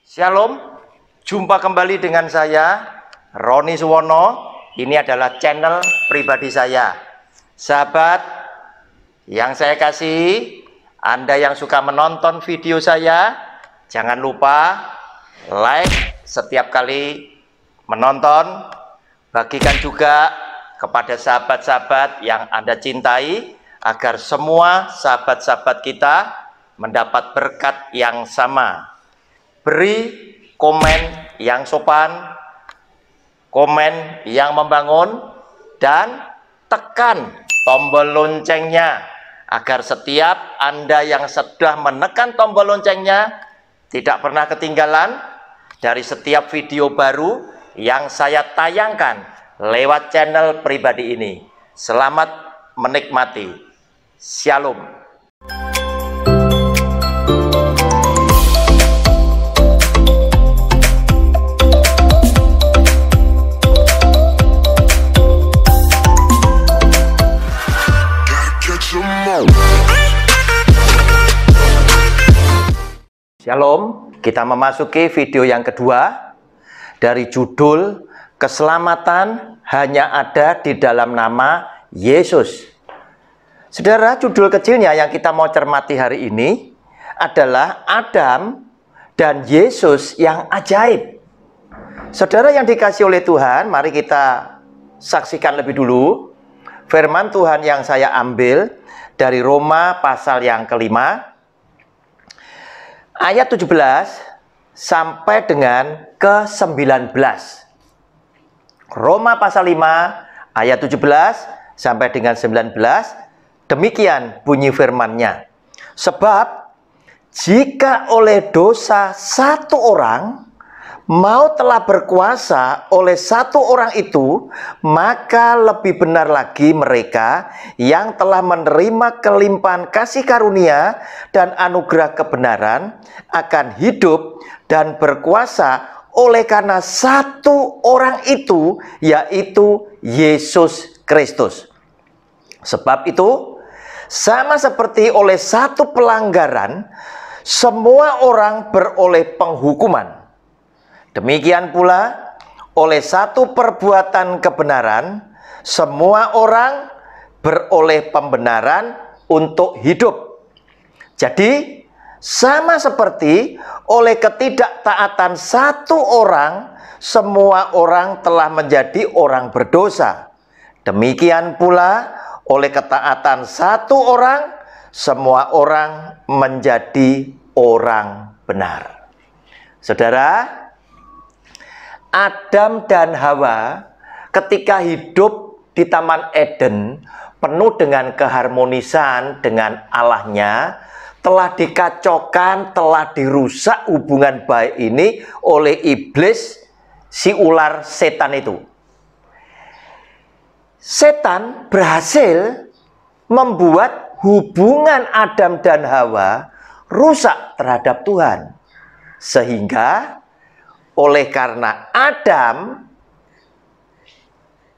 Shalom, jumpa kembali dengan saya Roni Suwono. Ini adalah channel pribadi saya. Sahabat yang saya kasih, Anda yang suka menonton video saya, jangan lupa like setiap kali menonton. Bagikan juga kepada sahabat-sahabat yang Anda cintai, agar semua sahabat-sahabat kita mendapat berkat yang sama. Beri komen yang sopan, komen yang membangun, dan tekan tombol loncengnya agar setiap Anda yang sudah menekan tombol loncengnya tidak pernah ketinggalan dari setiap video baru yang saya tayangkan lewat channel pribadi ini. Selamat menikmati. Shalom. Shalom, kita memasuki video yang kedua dari judul Keselamatan hanya ada di dalam nama Yesus. Saudara, judul kecilnya yang kita mau cermati hari ini adalah Adam dan Yesus yang ajaib. Saudara yang dikasihi oleh Tuhan, mari kita saksikan lebih dulu firman Tuhan yang saya ambil dari Roma pasal yang kelima, ayat 17 sampai dengan ke-19. Roma pasal 5 ayat 17 sampai dengan 19. Demikian bunyi firman-Nya. Sebab jika oleh dosa satu orang maut telah berkuasa oleh satu orang itu, maka lebih benar lagi mereka yang telah menerima kelimpahan kasih karunia dan anugerah kebenaran akan hidup dan berkuasa oleh karena satu orang itu, yaitu Yesus Kristus. Sebab itu, sama seperti oleh satu pelanggaran, semua orang beroleh penghukuman. Demikian pula, oleh satu perbuatan kebenaran, semua orang beroleh pembenaran untuk hidup. Jadi, sama seperti oleh ketidaktaatan satu orang, semua orang telah menjadi orang berdosa. Demikian pula, oleh ketaatan satu orang, semua orang menjadi orang benar. Saudara, Adam dan Hawa ketika hidup di Taman Eden penuh dengan keharmonisan dengan Allahnya, telah dikacaukan, telah dirusak hubungan baik ini oleh iblis, si ular setan itu. Setan berhasil membuat hubungan Adam dan Hawa rusak terhadap Tuhan. Sehingga oleh karena Adam,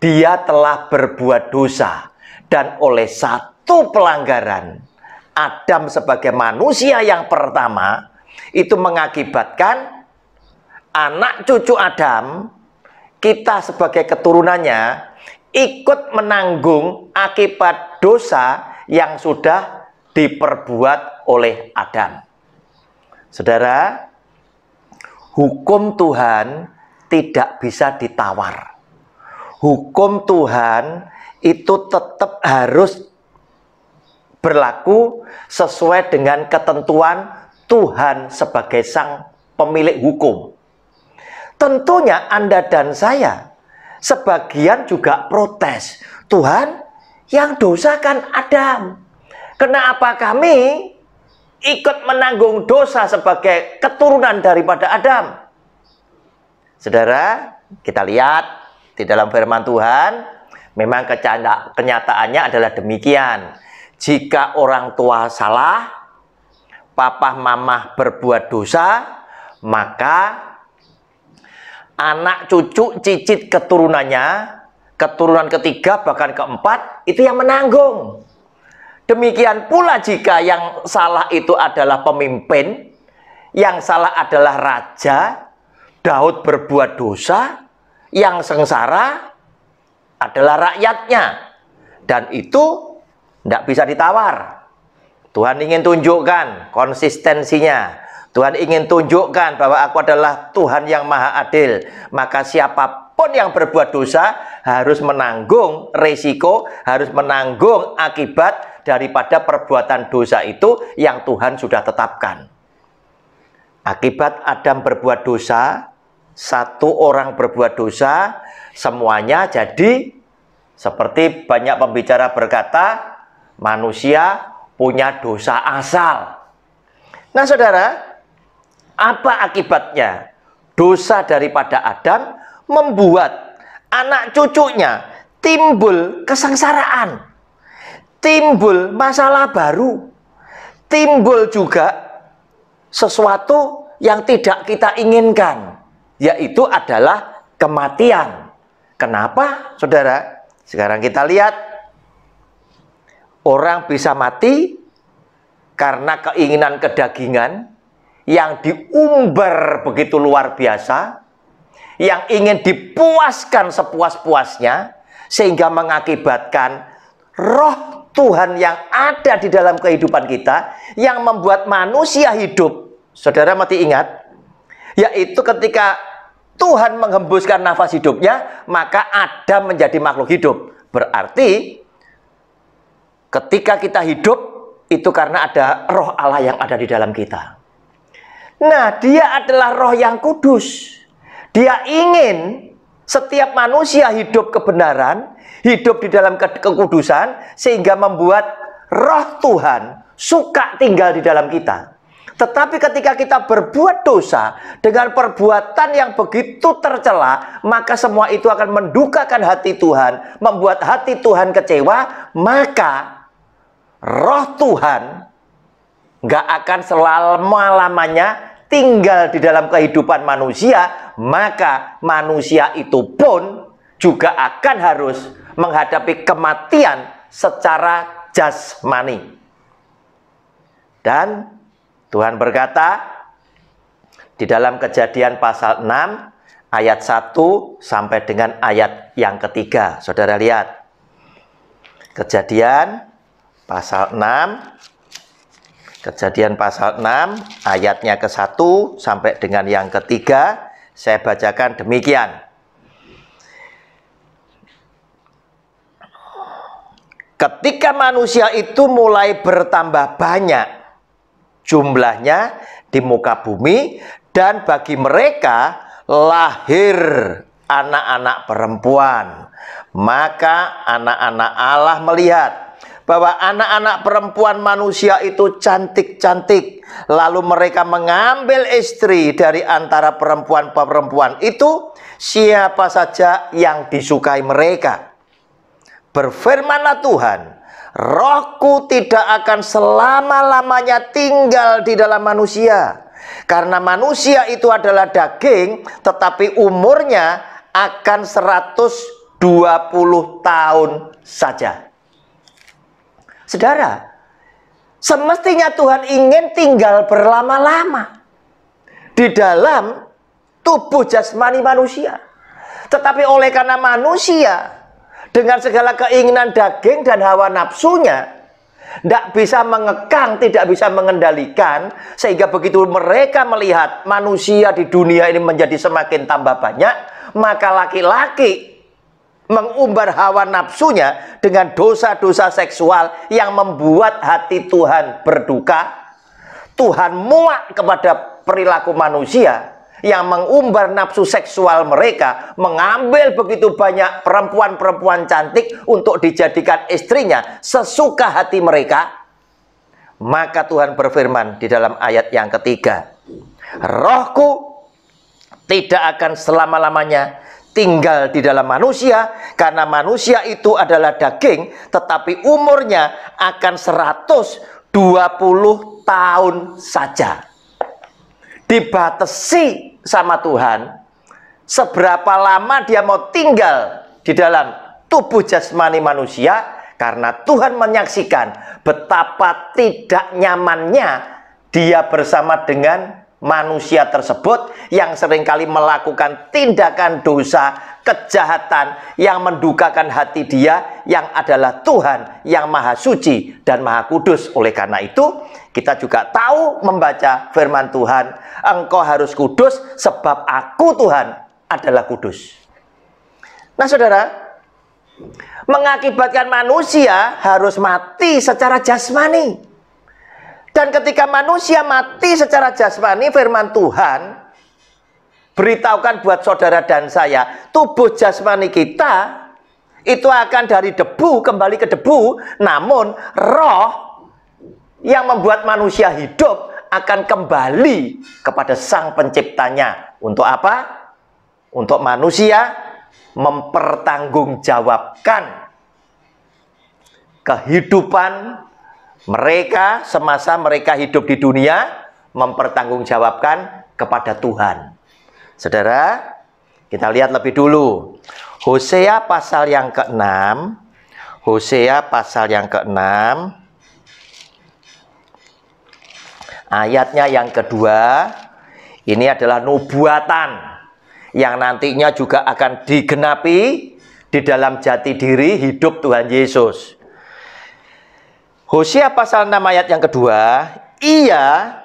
dia telah berbuat dosa. Dan oleh satu pelanggaran, Adam sebagai manusia yang pertama, itu mengakibatkan anak cucu Adam, kita sebagai keturunannya, ikut menanggung akibat dosa yang sudah diperbuat oleh Adam. Saudara, hukum Tuhan tidak bisa ditawar. Hukum Tuhan itu tetap harus berlaku sesuai dengan ketentuan Tuhan sebagai sang pemilik hukum. Tentunya Anda dan saya sebagian juga protes. Tuhan, yang dosa kan Adam. Kenapa kami ikut menanggung dosa sebagai keturunan daripada Adam? Saudara, kita lihat di dalam firman Tuhan, memang kenyataannya adalah demikian. Jika orang tua salah, papa mama berbuat dosa, maka anak cucu cicit keturunannya, keturunan ketiga bahkan keempat, itu yang menanggung. Demikian pula jika yang salah itu adalah pemimpin, Yang salah adalah raja, Daud berbuat dosa, yang sengsara adalah rakyatnya. Dan itu tidak bisa ditawar. Tuhan ingin tunjukkan konsistensinya. Tuhan ingin tunjukkan bahwa aku adalah Tuhan yang maha adil. Maka siapapun yang berbuat dosa harus menanggung risiko, harus menanggung akibat daripada perbuatan dosa itu yang Tuhan sudah tetapkan. Akibat Adam berbuat dosa, satu orang berbuat dosa, semuanya jadi seperti banyak pembicara berkata, manusia punya dosa asal. Nah saudara, apa akibatnya? Dosa daripada Adam membuat anak cucunya timbul kesengsaraan, timbul masalah baru, timbul juga sesuatu yang tidak kita inginkan, yaitu adalah kematian. Kenapa saudara? Sekarang kita lihat, orang bisa mati karena keinginan kedagingan yang diumbar begitu luar biasa, yang ingin dipuaskan sepuas-puasnya, sehingga mengakibatkan roh Tuhan yang ada di dalam kehidupan kita, yang membuat manusia hidup. Saudara mesti ingat, yaitu ketika Tuhan menghembuskan nafas hidupnya, maka Adam menjadi makhluk hidup. Berarti ketika kita hidup, itu karena ada roh Allah yang ada di dalam kita. Nah, dia adalah roh yang kudus. Dia ingin setiap manusia hidup kebenaran, hidup di dalam kekudusan, sehingga membuat roh Tuhan suka tinggal di dalam kita. Tetapi ketika kita berbuat dosa dengan perbuatan yang begitu tercela, maka semua itu akan mendukakan hati Tuhan, membuat hati Tuhan kecewa, maka roh Tuhan nggak akan selama-lamanya tinggal di dalam kehidupan manusia, maka manusia itu pun juga akan harus menghadapi kematian secara jasmani. Dan Tuhan berkata di dalam Kejadian pasal 6 ayat 1 sampai dengan ayat yang ketiga. Saudara lihat. Kejadian pasal 6. Kejadian pasal 6 ayatnya ke-1 sampai dengan yang ketiga. Saya bacakan demikian. Ketika manusia itu mulai bertambah banyak jumlahnya di muka bumi, dan bagi mereka lahir anak-anak perempuan, maka anak-anak Allah melihat bahwa anak-anak perempuan manusia itu cantik-cantik, lalu mereka mengambil istri dari antara perempuan-perempuan itu, siapa saja yang disukai mereka. Berfirmanlah Tuhan, rohku tidak akan selama-lamanya tinggal di dalam manusia, karena manusia itu adalah daging, tetapi umurnya akan 120 tahun saja. Saudara, semestinya Tuhan ingin tinggal berlama-lama di dalam tubuh jasmani manusia. Tetapi oleh karena manusia dengan segala keinginan daging dan hawa nafsunya tidak bisa mengekang, tidak bisa mengendalikan, sehingga begitu mereka melihat manusia di dunia ini menjadi semakin tambah banyak, maka laki-laki mengumbar hawa nafsunya dengan dosa-dosa seksual yang membuat hati Tuhan berduka. Tuhan muak kepada perilaku manusia yang mengumbar nafsu seksual mereka, mengambil begitu banyak perempuan-perempuan cantik untuk dijadikan istrinya sesuka hati mereka. Maka Tuhan berfirman di dalam ayat yang ketiga, rohku tidak akan selama-lamanya tinggal di dalam manusia, karena manusia itu adalah daging, tetapi umurnya akan 120 tahun saja. Dibatasi sama Tuhan seberapa lama dia mau tinggal di dalam tubuh jasmani manusia, karena Tuhan menyaksikan betapa tidak nyamannya dia bersama dengan manusia tersebut yang seringkali melakukan tindakan dosa, kejahatan yang mendukakan hati Dia yang adalah Tuhan yang Maha Suci dan Maha Kudus. Oleh karena itu, kita juga tahu membaca firman Tuhan, engkau harus kudus sebab aku Tuhan adalah kudus. Nah saudara, mengakibatkan manusia harus mati secara jasmani. Dan ketika manusia mati secara jasmani, firman Tuhan beritahukan buat saudara dan saya, tubuh jasmani kita itu akan dari debu kembali ke debu, namun roh yang membuat manusia hidup akan kembali kepada Sang Penciptanya. Untuk apa? Untuk manusia mempertanggungjawabkan kehidupan mereka semasa mereka hidup di dunia, mempertanggungjawabkan kepada Tuhan. Saudara, kita lihat lebih dulu. Hosea pasal yang ke-6. Hosea pasal yang ke-6. Ayatnya yang kedua. Ini adalah nubuatan yang nantinya juga akan digenapi di dalam jati diri hidup Tuhan Yesus. Hosea pasal 6 ayat yang kedua, Ia,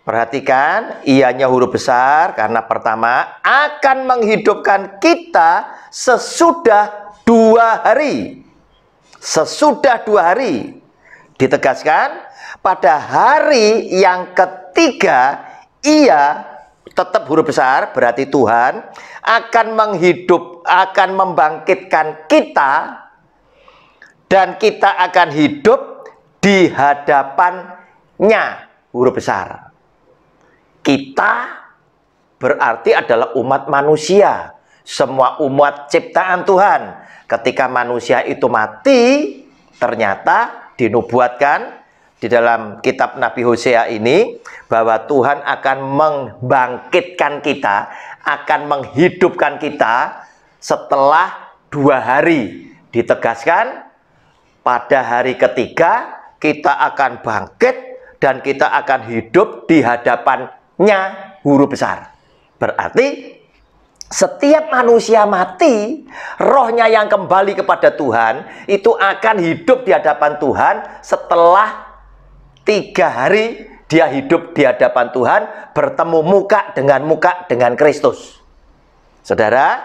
perhatikan, ianya huruf besar, karena pertama, akan menghidupkan kita sesudah 2 hari. Sesudah 2 hari. Ditegaskan, pada hari yang ketiga, Ia, tetap huruf besar, berarti Tuhan, akan membangkitkan kita, dan kita akan hidup di hadapannya, huruf besar. Kita berarti adalah umat manusia, semua umat ciptaan Tuhan. Ketika manusia itu mati, ternyata dinubuatkan di dalam kitab Nabi Hosea ini bahwa Tuhan akan membangkitkan kita, akan menghidupkan kita setelah 2 hari. Ditegaskan pada hari ketiga kita akan bangkit dan kita akan hidup di hadapannya, huruf besar. Berarti setiap manusia mati, rohnya yang kembali kepada Tuhan itu akan hidup di hadapan Tuhan setelah 3 hari dia hidup di hadapan Tuhan, bertemu muka dengan Kristus. Saudara,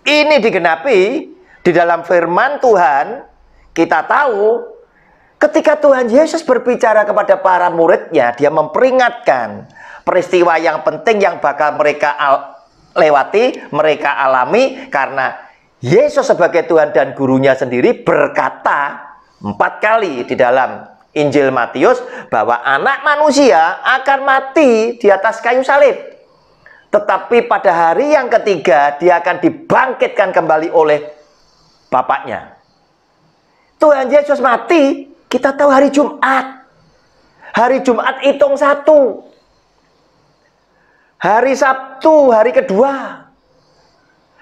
ini digenapi di dalam firman Tuhan. Kita tahu ketika Tuhan Yesus berbicara kepada para muridnya, Dia memperingatkan peristiwa yang penting yang bakal mereka lewati, mereka alami, karena Yesus sebagai Tuhan dan gurunya sendiri berkata 4 kali di dalam Injil Matius bahwa anak manusia akan mati di atas kayu salib. Tetapi pada hari yang ketiga dia akan dibangkitkan kembali oleh Bapaknya. Tuhan Yesus mati, kita tahu hari Jumat. Hari Jumat hitung 1. Hari Sabtu, hari kedua.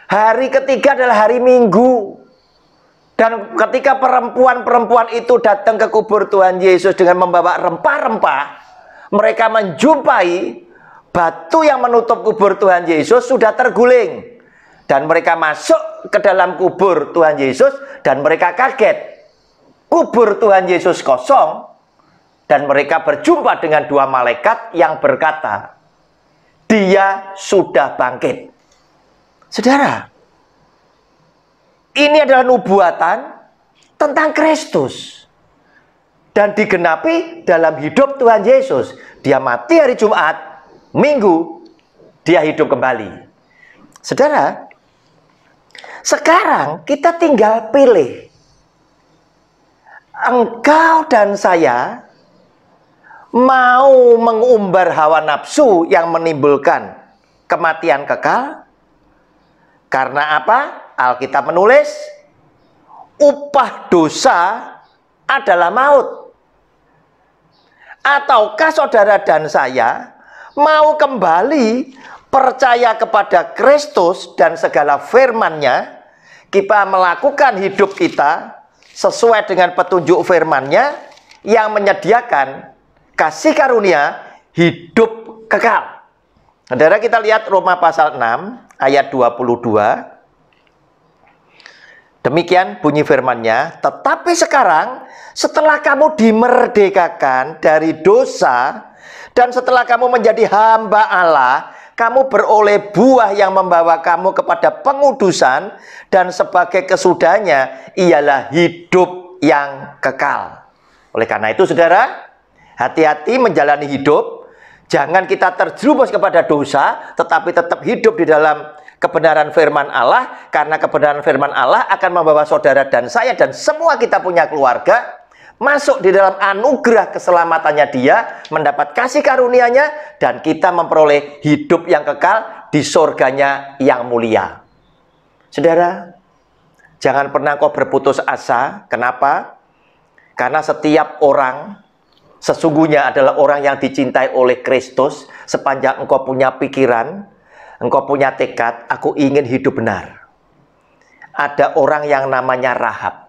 Hari ketiga adalah hari Minggu. Dan ketika perempuan-perempuan itu datang ke kubur Tuhan Yesus dengan membawa rempah-rempah, mereka menjumpai batu yang menutup kubur Tuhan Yesus sudah terguling. Dan mereka masuk ke dalam kubur Tuhan Yesus dan mereka kaget. Kubur Tuhan Yesus kosong dan mereka berjumpa dengan 2 malaikat yang berkata, Dia sudah bangkit. Saudara, ini adalah nubuatan tentang Kristus dan digenapi dalam hidup Tuhan Yesus. Dia mati hari Jumat, Minggu dia hidup kembali. Saudara, sekarang kita tinggal pilih. Engkau dan saya mau mengumbar hawa nafsu yang menimbulkan kematian kekal? Karena apa? Alkitab menulis, upah dosa adalah maut. Ataukah saudara dan saya mau kembali percaya kepada Kristus dan segala firman-Nya, kita melakukan hidup kita sesuai dengan petunjuk firman-Nya yang menyediakan kasih karunia hidup kekal. Saudara, kita lihat Roma pasal 6 ayat 22. Demikian bunyi firman-Nya, tetapi sekarang setelah kamu dimerdekakan dari dosa dan setelah kamu menjadi hamba Allah, kamu beroleh buah yang membawa kamu kepada pengudusan, dan sebagai kesudahannya ialah hidup yang kekal. Oleh karena itu, saudara, hati-hati menjalani hidup. Jangan kita terjerumus kepada dosa, tetapi tetap hidup di dalam kebenaran firman Allah. Karena kebenaran firman Allah akan membawa saudara dan saya dan semua kita punya keluarga masuk di dalam anugerah keselamatannya Dia, mendapat kasih karunia-Nya, dan kita memperoleh hidup yang kekal di surganya yang mulia. Saudara, jangan pernah kau berputus asa. Kenapa? Karena setiap orang sesungguhnya adalah orang yang dicintai oleh Kristus. Sepanjang engkau punya pikiran, engkau punya tekad, aku ingin hidup benar. Ada orang yang namanya Rahab.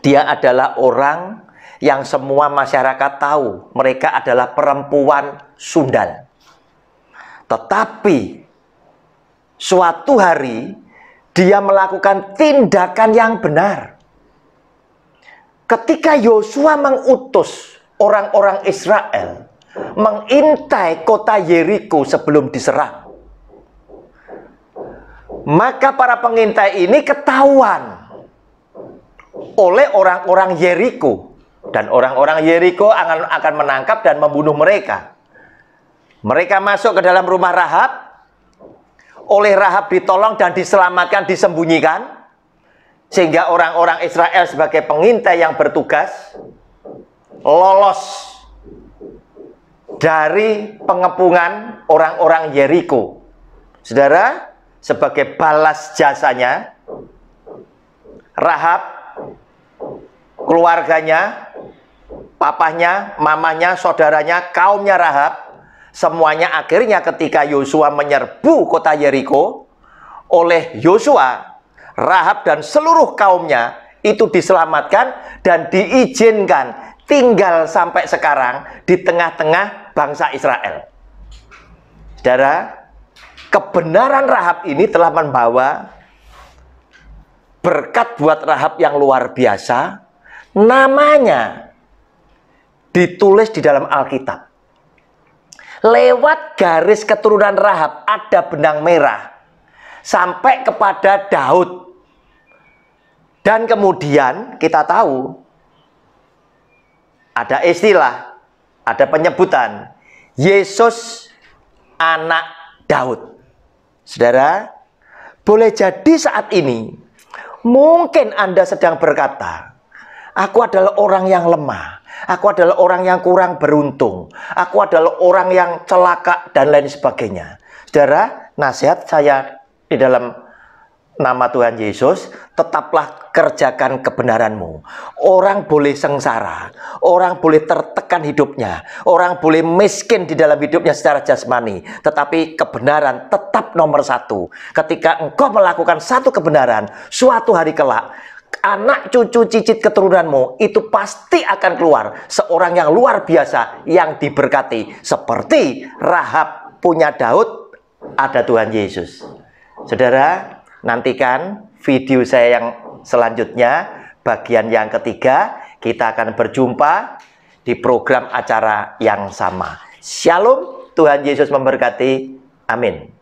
Dia adalah orang yang semua masyarakat tahu mereka adalah perempuan sundal. Tetapi suatu hari dia melakukan tindakan yang benar. Ketika Yosua mengutus orang-orang Israel mengintai kota Yeriko sebelum diserang, maka para pengintai ini ketahuan oleh orang-orang Yeriko, dan orang-orang Yeriko akan menangkap dan membunuh mereka. Mereka masuk ke dalam rumah Rahab. Oleh Rahab ditolong dan diselamatkan, disembunyikan, sehingga orang-orang Israel sebagai pengintai yang bertugas lolos dari pengepungan orang-orang Yeriko. Saudara, sebagai balas jasanya, Rahab, keluarganya, papahnya, mamanya, saudaranya, kaumnya Rahab, semuanya akhirnya ketika Yosua menyerbu kota Yeriko, oleh Yosua, Rahab dan seluruh kaumnya itu diselamatkan dan diizinkan tinggal sampai sekarang di tengah-tengah bangsa Israel. Saudara, kebenaran Rahab ini telah membawa berkat buat Rahab yang luar biasa. Namanya ditulis di dalam Alkitab. Lewat garis keturunan Rahab ada benang merah sampai kepada Daud. Dan kemudian kita tahu ada istilah, ada penyebutan Yesus anak Daud. Saudara, boleh jadi saat ini mungkin Anda sedang berkata, aku adalah orang yang lemah, aku adalah orang yang kurang beruntung, aku adalah orang yang celaka, dan lain sebagainya. Saudara, nasihat saya di dalam nama Tuhan Yesus, tetaplah kerjakan kebenaranmu. Orang boleh sengsara, orang boleh tertekan hidupnya, orang boleh miskin di dalam hidupnya secara jasmani, tetapi kebenaran tetap nomor satu. Ketika engkau melakukan satu kebenaran, suatu hari kelak, anak cucu cicit keturunanmu itu pasti akan keluar seorang yang luar biasa, yang diberkati. Seperti Rahab punya Daud, ada Tuhan Yesus. Saudara, nantikan video saya yang selanjutnya, bagian yang ketiga. Kita akan berjumpa di program acara yang sama. Shalom, Tuhan Yesus memberkati. Amin.